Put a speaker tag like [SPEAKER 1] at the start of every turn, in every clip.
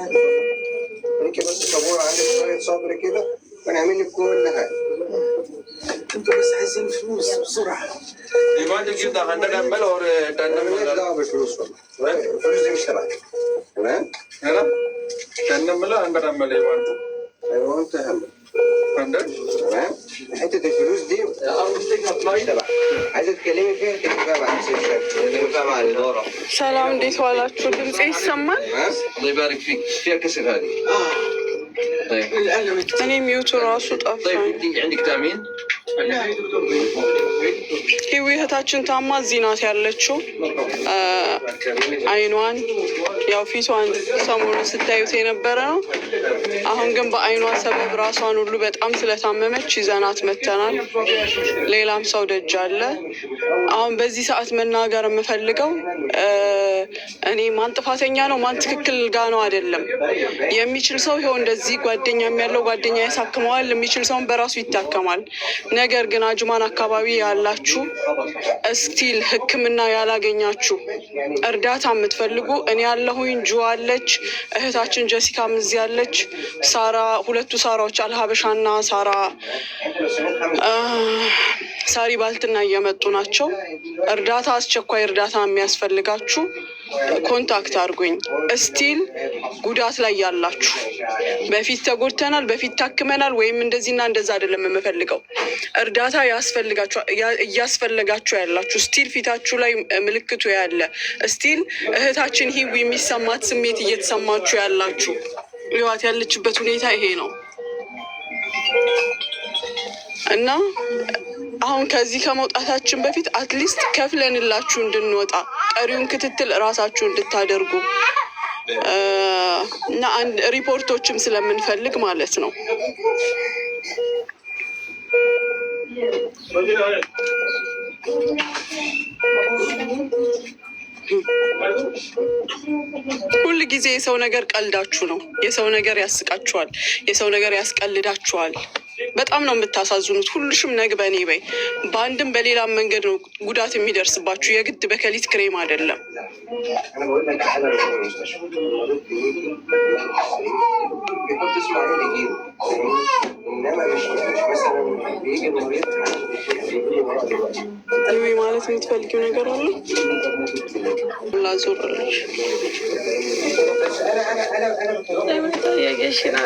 [SPEAKER 1] انت بس صبور عندك شويه صبر كده ونعمل لك كل حاجه. انتوا بس عايزين فلوس بسرعه. يبقى انت كده عندنا امل ولا مالناش دعوه بالفلوس والله. الفلوس دي مش تبعك. تمام؟ يلا تنمل عندنا امل يبقى انت. ايوه انت هم. عندك؟ تمام؟ حته الفلوس دي مش تبعك. عايزه تتكلمي فيها تتكلمي مع تتكلمي مع الاداره.
[SPEAKER 2] سلام እንዴት ዋላችሁ? ድምጼ ይሰማል?
[SPEAKER 1] الله يبارك فيك. فيها كسر هذه. طيب.
[SPEAKER 2] እኔ ሚውቱ ራሱ ጠፋኝ።
[SPEAKER 1] عندك تامين؟
[SPEAKER 2] ህዊ እህታችን ታማ እዚህ ናት ያለችው። አይኗን ያው ፊቷን ሰሞኑን ስታዩት የነበረ ነው። አሁን ግን በአይኗ ሰበብ ራሷን ሁሉ በጣም ስለታመመች ይዘናት መተናል። ሌላም ሰው ደጅ አለ። አሁን በዚህ ሰዓት መናገር የምፈልገው እኔ ማን ጥፋተኛ ነው ማን ትክክል ጋ ነው አይደለም። የሚችል ሰው ይኸው እንደዚህ ጓደኛም ያለው ጓደኛ ያሳክመዋል። የሚችል ሰውን በራሱ ይታከማል። ነገር ግን አጅማን አካባቢ ያላችሁ እስቲል ሕክምና ያላገኛችሁ እርዳታ የምትፈልጉ እኔ ያለሁኝ ጁ አለች፣ እህታችን ጀሲካ ምዝ ያለች፣ ሳራ ሁለቱ ሳራዎች አልሀበሻና ሳራ ሳሪ ባልትና እየመጡ ናቸው። እርዳታ አስቸኳይ እርዳታ የሚያስፈልጋችሁ ኮንታክት አድርጉኝ። እስቲል ጉዳት ላይ ያላችሁ በፊት ተጎድተናል በፊት ታክመናል ወይም እንደዚህና እንደዛ አይደለም የምፈልገው እርዳታ እያስፈለጋችሁ ያላችሁ ስቲል ፊታችሁ ላይ ምልክቱ ያለ ስቲል እህታችን ሂዊ የሚሰማት ስሜት እየተሰማችሁ ያላችሁ ህይወት ያለችበት ሁኔታ ይሄ ነው እና አሁን ከዚህ ከመውጣታችን በፊት አትሊስት ከፍለንላችሁ እንድንወጣ ቀሪውን ክትትል እራሳችሁ እንድታደርጉ እና አንድ ሪፖርቶችም ስለምንፈልግ ማለት ነው። ሁል ጊዜ የሰው ነገር ቀልዳችሁ ነው። የሰው ነገር ያስቃችኋል። የሰው ነገር ያስቀልዳችኋል። በጣም ነው የምታሳዝኑት። ሁሉሽም ነግበኔ በይ። በአንድም በሌላም መንገድ ነው ጉዳት የሚደርስባችሁ። የግድ በከሊት ክሬም አይደለም። ይሄ ማለት የምትፈልጊው ነገር አለ ላዞርልሽ
[SPEAKER 3] የገሽና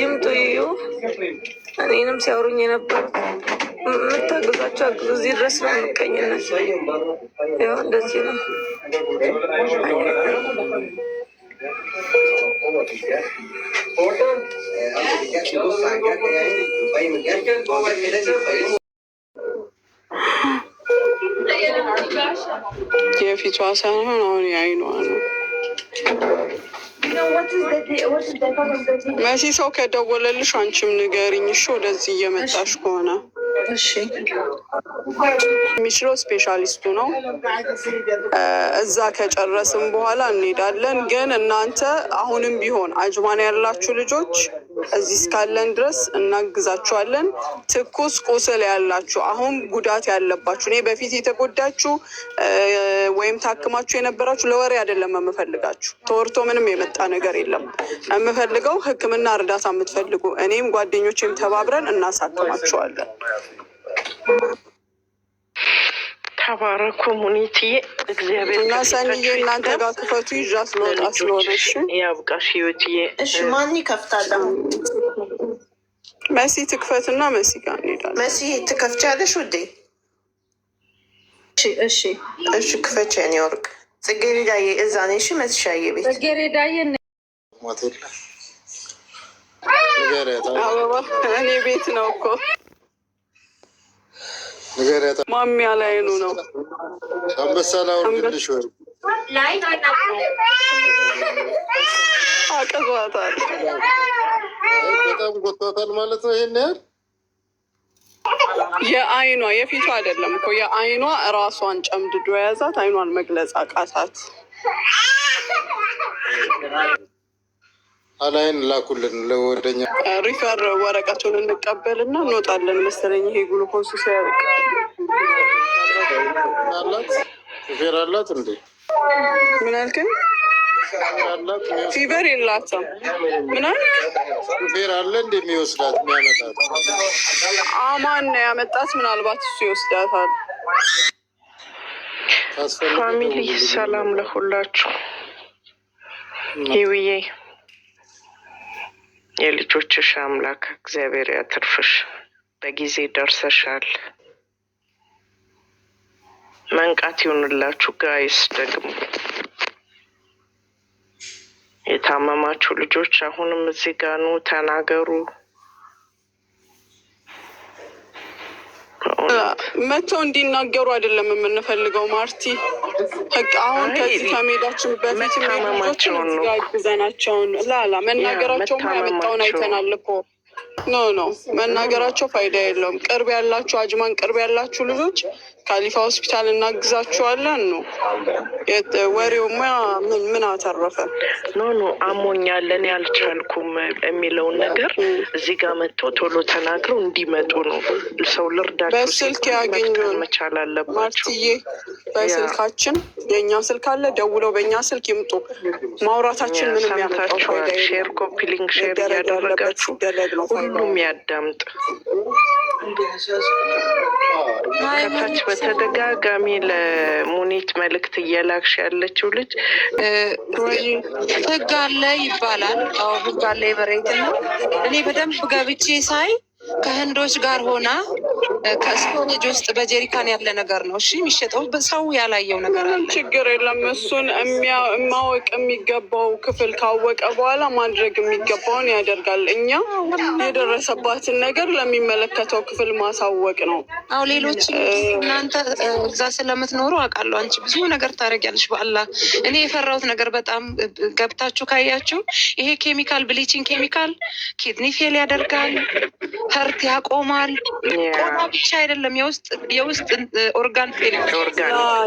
[SPEAKER 3] ይምጡ እዩ እኔንም ሲያወሩኝ የነበሩት የምታግዛቸው አግዙ። እዚህ ድረስ ነው የምቀኝነት። ያው እንደዚህ ነው።
[SPEAKER 2] የፊቷ ሳይሆን አሁን የአይኗ ነው። መሲ ሰው ከደወለልሽ አንቺም ንገሪኝ እሺ። ወደዚህ እየመጣሽ ከሆነ የሚችለው ስፔሻሊስቱ ነው። እዛ ከጨረስን በኋላ እንሄዳለን። ግን እናንተ አሁንም ቢሆን አጅማን ያላችሁ ልጆች እዚህ እስካለን ድረስ እናግዛችኋለን። ትኩስ ቁስል ያላችሁ አሁን ጉዳት ያለባችሁ እኔ በፊት የተጎዳችሁ ወይም ታክማችሁ የነበራችሁ ለወሬ አይደለም የምፈልጋችሁ። ተወርቶ ምንም የመጣ ነገር የለም። የምፈልገው ሕክምና እርዳታ የምትፈልጉ እኔም ጓደኞቼም ተባብረን እናሳክማችኋለን።
[SPEAKER 3] ተባረኩ ሙኒትዬ። እግዚአብሔር
[SPEAKER 2] እና ሰኒዬ እናንተ ጋር ክፈቱ ይዣ ስለወጣ ስለሆነ እሺ
[SPEAKER 3] ያብቃሽ ህይወትዬ።
[SPEAKER 4] እሺ ማን ይከፍታል?
[SPEAKER 2] መሲ ትክፈትና መሲ ጋር እንሄዳለን።
[SPEAKER 4] መሲ ትከፍቻለሽ ውዴ?
[SPEAKER 5] እሺ
[SPEAKER 4] እሺ ክፈች የኔ ወርቅ። ጽጌረዳዬ እዛ ነኝ። እሺ መስሻዬ ቤት
[SPEAKER 5] ጽጌረዳዬ
[SPEAKER 2] አበባ እኔ ቤት ነው እኮ ማሚያ ላይኑ ነው
[SPEAKER 6] አንበሳላው ልልሽ ወይ
[SPEAKER 2] አቅዟታል።
[SPEAKER 6] በጣም ጎቷታል ማለት ነው። ይሄን ያህል
[SPEAKER 2] የአይኗ የፊቷ አይደለም እኮ የአይኗ እራሷን ጨምድዶ የያዛት አይኗን መግለጽ አቃታት።
[SPEAKER 6] አላይን ላኩልን ለወደኛ
[SPEAKER 2] ሪፈር ወረቀቱን እንቀበልና እንወጣለን መሰለኝ። ይሄ ግሉኮስ ሲያልቅ
[SPEAKER 6] አላት ሹፌር አላት እንዴ?
[SPEAKER 2] ምን አልከኝ? ፊቨር የላትም። ምናምን
[SPEAKER 6] ሹፌር አለ እንደሚወስዳት የሚያመጣት
[SPEAKER 2] አማን ነው ያመጣት። ምናልባት እሱ ይወስዳታል።
[SPEAKER 3] ፋሚሊ ሰላም ለሁላችሁ። ይውዬ የልጆችሽ አምላክ እግዚአብሔር ያትርፍሽ። በጊዜ ደርሰሻል። መንቃት ይሁንላችሁ ጋይስ። ደግሞ የታመማችሁ ልጆች አሁንም እዚህ ጋር ኑ ተናገሩ።
[SPEAKER 2] መተው እንዲናገሩ አይደለም የምንፈልገው ማርቲ። አሁን ከዚህ ከሜዳችን በፊት ልጆችን ያግዘናቸውን ላላ መናገራቸው ያመጣውን አይተናል እኮ። ኖ መናገራቸው ፋይዳ የለውም። ቅርብ ያላችሁ አጅማን ቅርብ ያላችሁ ልጆች ካሊፋ ሆስፒታል እናግዛችኋለን ነው። ወሬውማ ምን አተረፈ?
[SPEAKER 3] ኖ አሞኛል እኔ አልቻልኩም የሚለውን ነገር እዚህ ጋር መጥቶ ቶሎ ተናግረው እንዲመጡ ነው። ሰው ልርዳቸው
[SPEAKER 2] በስልክ ያገኙን
[SPEAKER 3] መቻል አለባቸው።
[SPEAKER 2] ማርትዬ በስልካችን የእኛ ስልክ አለ። ደውለው በእኛ ስልክ ይምጡ። ማውራታችን ምንም ያመጣው ፋይዳ የለም።
[SPEAKER 3] ሼር ኮፒ ሊንክ ሼር እያደረጋችሁ ሁሉም ያዳምጥ። ከታች በተደጋጋሚ ለሙኒት መልእክት እየላክሽ ያለችው ልጅ
[SPEAKER 5] ህግ አለ ይባላል። አዎ ህግ አለ የበሬት ነው። እኔ በደንብ ገብቼ ሳይ ከህንዶች ጋር ሆና ከስቶሬጅ ውስጥ በጀሪካን ያለ ነገር ነው እሺ የሚሸጠው። ሰው ያላየው ነገር አለ።
[SPEAKER 2] ችግር የለም። እሱን ማወቅ የሚገባው ክፍል ካወቀ በኋላ ማድረግ የሚገባውን ያደርጋል። እኛ የደረሰባትን ነገር ለሚመለከተው ክፍል ማሳወቅ ነው።
[SPEAKER 5] አዎ ሌሎች እናንተ እዛ ስለምትኖሩ አውቃለሁ። አንቺ ብዙ ነገር ታደርጊያለሽ። በአላህ እኔ የፈራሁት ነገር በጣም ገብታችሁ ካያችሁ ይሄ ኬሚካል ብሊቺንግ ኬሚካል ኪድኒ ፌል ያደርጋል፣ ህርት ያቆማል። ቆዳ ብቻ አይደለም የውስጥ ኦርጋን ፌል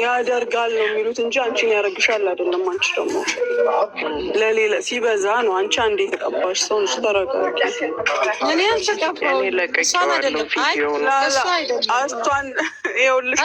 [SPEAKER 2] ያደርጋል ነው የሚሉት እንጂ አንቺን ያረግሻል አይደለም። አንቺ ደግሞ ለሌላ ሲበዛ ነው። አንቺ አንዴ የተቀባሽ ሰው ነሽ። ተረጋጊ።
[SPEAKER 5] እኔ አልተቀባው እሷን አይደለም። አይ እሷ አይደለም።
[SPEAKER 2] አስቷን ይኸውልሽ።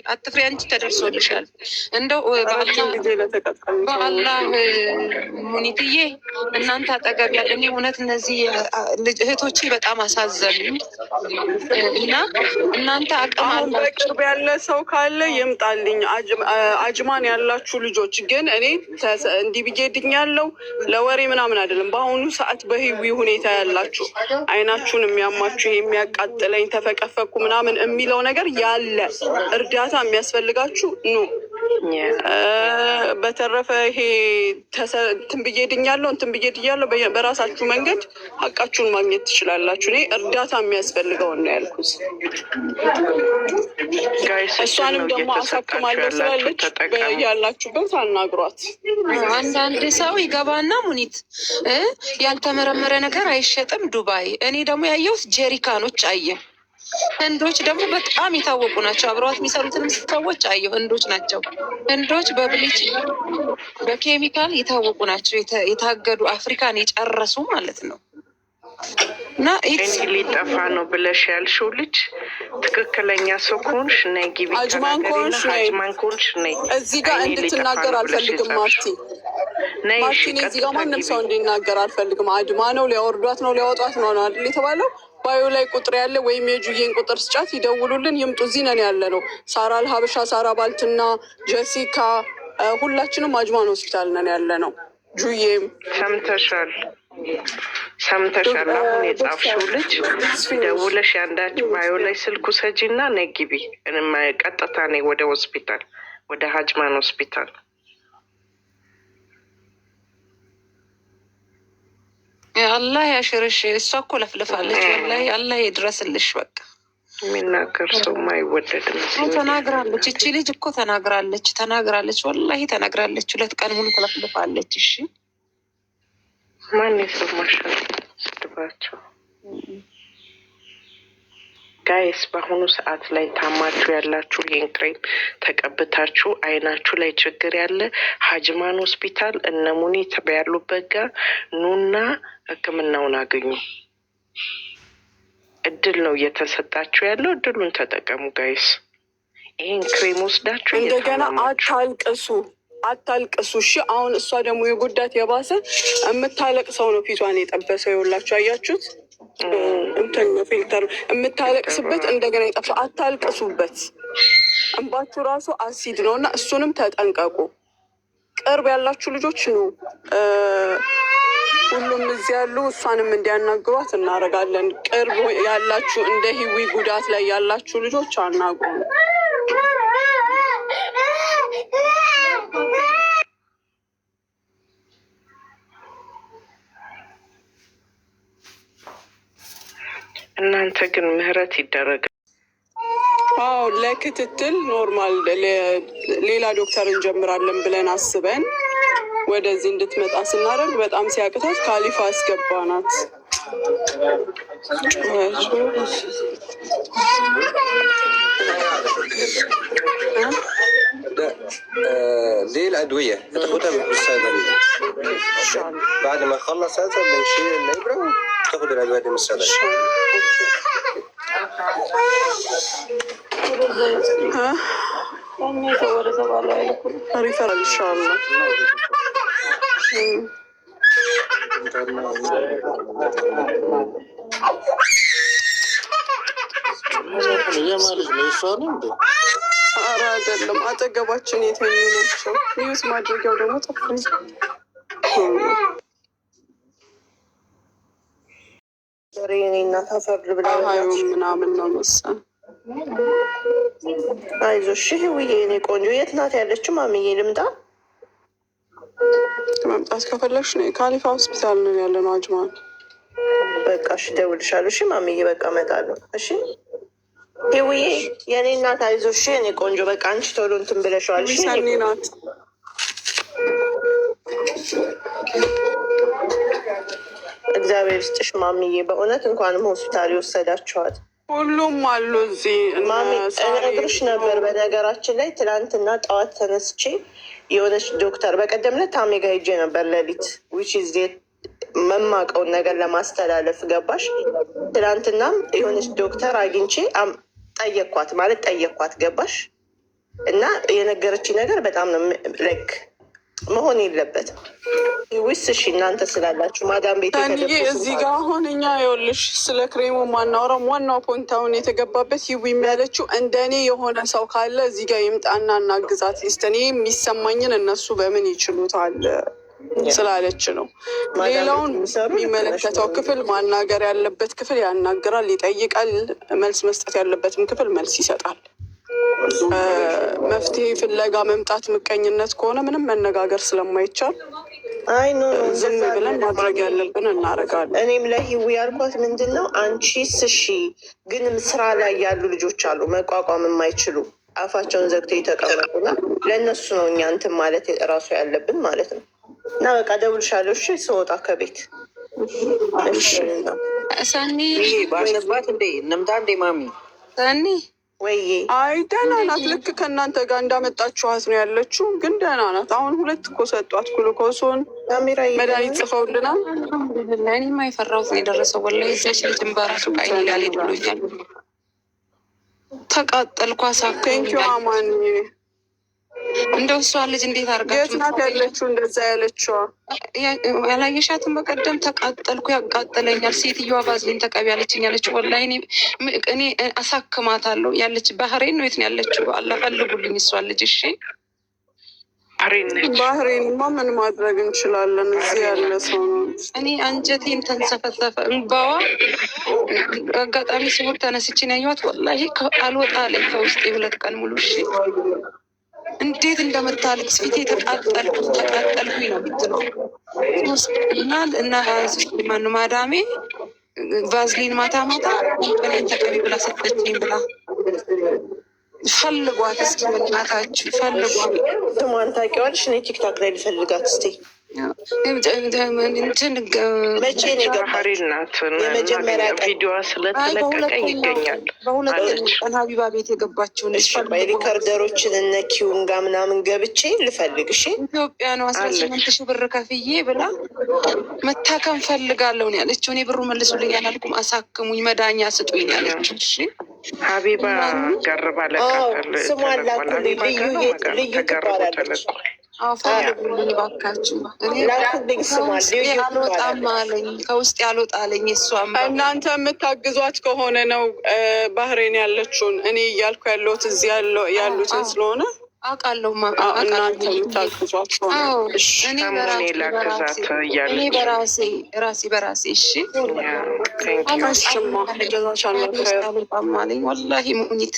[SPEAKER 2] አትፍሪ። አንቺ ተደርሶልሻል። እንደው በአላህ ሙኒትዬ እናንተ አጠገብ ያለ እኔ እውነት እነዚህ እህቶቼ በጣም አሳዘኑ እና እናንተ አቅም አሁን በቅርብ ያለ ሰው ካለ ይምጣልኝ። አጅማን ያላችሁ ልጆች ግን እኔ እንዲህ ብዬ ድኛለሁ ለወሬ ምናምን አይደለም። በአሁኑ ሰዓት በህዊ ሁኔታ ያላችሁ አይናችሁን የሚያማችሁ የሚያቃጥለኝ ተፈቀፈኩ ምናምን የሚለው ነገር ያለ እርዳታ የሚያስፈልጋችሁ ኑ። በተረፈ ይሄ እንትን ብዬ ድኛለሁ በራሳችሁ መንገድ ሀቃችሁን ማግኘት ትችላላችሁ። እኔ እርዳታ የሚያስፈልገውን ነው ያልኩት። እሷንም ደግሞ አሳክማለሁ ስላለች ያላችሁበት አናግሯት።
[SPEAKER 5] አንዳንድ ሰው ይገባና ሙኒት ያልተመረመረ ነገር አይሸጥም ዱባይ። እኔ ደግሞ ያየሁት ጀሪካኖች አየሁ። ህንዶች ደግሞ በጣም የታወቁ ናቸው። አብረዋት የሚሰሩትንም ሰዎች አየሁ። ህንዶች ናቸው። ህንዶች በብሊች በኬሚካል የታወቁ ናቸው። የታገዱ አፍሪካን የጨረሱ ማለት ነው። እና
[SPEAKER 3] ሊጠፋ ነው ብለሽ ያልሽው ልጅ ትክክለኛ ሰው ከሆንሽ ነይ ግቢ።
[SPEAKER 2] አጅማን ከሆንሽ ነይ። እዚህ ጋር እንድትናገር አልፈልግም ማርቲ። እኔ እዚህ ጋር ማንም ሰው እንዲናገር አልፈልግም። አድማ ነው፣ ሊያወርዷት ነው፣ ሊያወጧት ነው አይደል የተባለው። ባዮ ላይ ቁጥር ያለ ወይም የጁዬን ቁጥር ስጫት፣ ይደውሉልን፣ ይምጡ። እዚህ ነን ያለ ነው። ሳራ አልሀበሻ፣ ሳራ ባልትና፣ ጀሲካ ሁላችንም አጅማን ሆስፒታል ነን ያለ ነው። ጁዬም
[SPEAKER 3] ሰምተሻል። አሁን የጻፍሽው ልጅ ደውለሽ ያንዳች ባዮ ላይ ስልኩ ሰጂና ነይ ግቢ። ቀጥታ ነይ ወደ ሆስፒታል፣ ወደ አጅማን ሆስፒታል።
[SPEAKER 5] አላህ ያሽርሽ። እሷ እኮ ለፍልፋለች። ወላሂ አላህ ይድረስልሽ። በቃ
[SPEAKER 3] የሚናገር ሰው አይወደድም።
[SPEAKER 5] ተናግራለች። እቺ ልጅ እኮ ተናግራለች። ወላሂ ተናግራለች። 2 ቀን ሙሉ ተለፍልፋለች። እሺ
[SPEAKER 3] ማን ይሰማሻል? ስድባቸው ጋይስ። በአሁኑ ሰዓት ላይ ታማችሁ ያላችሁ ይህን ክሬም ተቀብታችሁ አይናችሁ ላይ ችግር ያለ ሀጅማን ሆስፒታል እነ ሙኒት ያሉበት ጋር ኑና ሕክምናውን አገኙ። እድል ነው እየተሰጣችሁ ያለው። እድሉን ተጠቀሙ ጋይስ። ይህን ክሬም ወስዳችሁ
[SPEAKER 2] እንደገና አታልቅሱ እሺ። አሁን እሷ ደግሞ የጎዳት የባሰ የምታለቅሰው ነው ፊቷን የጠበሰው። ይኸውላችሁ አያችሁት? እንትን ፊልተር የምታለቅስበት እንደገና የጠፋ። አታልቅሱበት። እንባችሁ ራሱ አሲድ ነው እና እሱንም ተጠንቀቁ። ቅርብ ያላችሁ ልጆች ነው ሁሉም እዚህ ያሉ እሷንም እንዲያናግሯት እናደርጋለን። ቅርብ ያላችሁ እንደ ህዊ ጉዳት ላይ ያላችሁ ልጆች አናግሩ።
[SPEAKER 3] እናንተ ግን ምህረት ይደረጋል።
[SPEAKER 2] አዎ ለክትትል ኖርማል ሌላ ዶክተር እንጀምራለን ብለን አስበን ወደዚህ እንድትመጣ ስናደርግ በጣም ሲያቅታት ካሊፋ አስገባናት።
[SPEAKER 1] دي الأدوية تاخدها من الصيدلية. بعد ما نخلص هذا بنشيل الإبرة وتاخد الأدوية دي من الصيدلية.
[SPEAKER 2] ريفر إن شاء الله. ኧረ አይደለም፣ አጠገባችን የተኙ ናቸው። ኒውስ ማድረጊያው ደግሞ ጠፋኝ።
[SPEAKER 4] እናት አፈር ብላ
[SPEAKER 2] ምናምን ነው መሰል።
[SPEAKER 4] አይዞሽ ህውዬ፣ እኔ ቆንጆ። የት ናት ያለችው? ማሚዬ ልምጣ?
[SPEAKER 2] መምጣት ከፈለግሽ ነው። ካሊፋ ሆስፒታል ነው ያለ ነው አጅማን።
[SPEAKER 4] በቃ እሺ፣ እደውልልሻለሁ። እሺ ማሚዬ፣ በቃ እመጣለሁ። እሺ ህውዬ፣ የኔ እናት አይዞሽ የኔ ቆንጆ። በቃ አንቺ ቶሎ እንትን ብለሽዋል።
[SPEAKER 2] ሰኒ ናት።
[SPEAKER 4] እግዚአብሔር ይስጥሽ ማሚዬ፣ በእውነት እንኳንም ሆስፒታል ይወሰዳችኋል።
[SPEAKER 2] ሁሉም አሉ እዚህ።
[SPEAKER 4] ማሚ እነግርሽ ነበር። በነገራችን ላይ ትናንትና ጠዋት ተነስቼ የሆነች ዶክተር በቀደም ዕለት ታሜ ጋ ሄጄ ነበር ሌሊት ዊች ዜ መማቀውን ነገር ለማስተላለፍ ገባሽ። ትናንትናም የሆነች ዶክተር አግኝቼ ጠየኳት ገባሽ። እና የነገረች ነገር በጣም ነው ላይክ መሆን የለበትም ውስ እሺ፣ እናንተ ስላላችሁ ማዳም ቤት
[SPEAKER 2] እዚህ ጋር አሁን እኛ ይኸውልሽ ስለ ክሬሙ ማናወራም። ዋናው ፖይንት አሁን የተገባበት ይዊ የሚያለችው እንደኔ የሆነ ሰው ካለ እዚህ ጋር ይምጣና እናግዛት ሊስት እኔ የሚሰማኝን እነሱ በምን ይችሉታል ስላለች ነው። ሌላውን የሚመለከተው ክፍል ማናገር ያለበት ክፍል ያናግራል፣ ይጠይቃል። መልስ መስጠት ያለበትም ክፍል መልስ ይሰጣል። መፍትሄ ፍለጋ መምጣት ምቀኝነት ከሆነ ምንም መነጋገር ስለማይቻል ዝም ብለን ማድረግ ያለብን እናደርጋለን።
[SPEAKER 4] እኔም ለህዊ ያልኳት ምንድን ነው አንቺስ እሺ፣ ግን ስራ ላይ ያሉ ልጆች አሉ መቋቋም የማይችሉ አፋቸውን ዘግተው የተቀመጡና ለእነሱ ነው እኛ እንትን ማለት እራሱ ያለብን ማለት ነው። እና በቃ እደውልልሻለሁ እሺ፣ ስወጣ ከቤት
[SPEAKER 5] ሰኒ
[SPEAKER 7] ባለባት እንዴ እንምጣ እንዴ ማሚ
[SPEAKER 5] ሰኒ
[SPEAKER 4] ወይ
[SPEAKER 2] አይ ደህና ናት። ልክ ከእናንተ ጋር እንዳመጣችኋት ነው ያለችው፣ ግን ደህና ናት። አሁን 2 እኮ ሰጧት ግሉኮሱን መድኃኒት ጽፈውልናል።
[SPEAKER 5] እኔማ የፈራሁት ነው የደረሰው። ወላሂ እዛች ልጅም በራሱ ቃይኒ ላልሄድ ብሎኛል። ተቃጠልኩ።
[SPEAKER 2] ቴንኪው አማን።
[SPEAKER 5] እንደው እሷ ልጅ እንዴት አድርጋችሁ
[SPEAKER 2] የት ናት ያለችው? እንደዛ ያለችዋ
[SPEAKER 5] ያላየሻትን? በቀደም ተቃጠልኩ፣ ያቃጠለኛል። ሴትዮዋ ቫዝሊን ተቀቢ ያለችኝ ያለችው። ወላሂ እኔ አሳክማታለሁ ያለች ባህሬን ነው። የት ነው ያለችው? አላፈልጉልኝ እሷን ልጅ። እሺ
[SPEAKER 2] ባህሬንማ ምን ማድረግ እንችላለን? እዚህ ያለ ሰው ነው።
[SPEAKER 5] እኔ አንጀቴን ተንሰፈሰፈ እንባዋ። አጋጣሚ ስውር ተነስችን ያየኋት። ወላሂ አልወጣ አለኝ ከውስጤ 2 ቀን ሙሉ። እሺ እንዴት እንደምታልቅስ ፊቴ ተቃጠልኩኝ ነው የምትለው። እና ማነው ማዳሜ ቫዝሊን ማታ እኔን ተቀቢ ብላ ሰጠችኝ ብላ ፈልጓት እስኪ በእናታችሁ ፈልጓት።
[SPEAKER 4] ስሟን ታውቂዋለሽ? እኔ ቲክታክ ላይ ልፈልጋት እስኪ። መቼ ነው የገባች? የመጀመሪያ
[SPEAKER 3] ቪዲዮ ስለተለቀቀ ይገኛል።
[SPEAKER 5] በ2 ቀን ሀቢባ ቤት የገባችውን
[SPEAKER 4] ሪከርደሮችን እነ ኪውንጋ ምናምን ገብቼ ልፈልግ። እሺ
[SPEAKER 5] ኢትዮጵያ ነው 18,000 ብር ከፍዬ ብላ መታከም ፈልጋለሁ ነው ያለችው። እኔ ብሩ መልሱልኝ አላልኩም፣ አሳክሙኝ መዳኛ ስጡኝ ያለችው። እሺ
[SPEAKER 3] ሀቢባ ገርባ ለቃል
[SPEAKER 4] ስሟን ላኩልኝ። ልዩ ትባላለች።
[SPEAKER 5] ፈልጉልኝ እባካችሁ። አልወጣም አለኝ፣ ከውስጥ ያልወጣ አለኝ። እሷም
[SPEAKER 2] እናንተ የምታግዟት ከሆነ ነው ባህሬን ያለችውን እኔ እያልኩ ያለሁት እዚህ ያሉትን ስለሆነ
[SPEAKER 5] አውቃለሁ።
[SPEAKER 2] እናንተ የምታግዟት ከሆነ
[SPEAKER 5] እኔ በራሴ እሺ አልወጣም። ወላሂ ሙኒት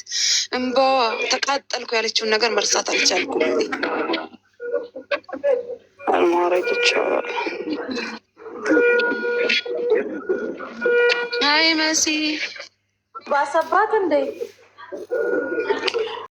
[SPEAKER 5] እንባዋ ተቃጠልኩ ያለችውን ነገር መርሳት አልቻልኩም።
[SPEAKER 2] ማድረግ ይቻላል።
[SPEAKER 5] አይ መሲ
[SPEAKER 8] ባሰባት እንዴ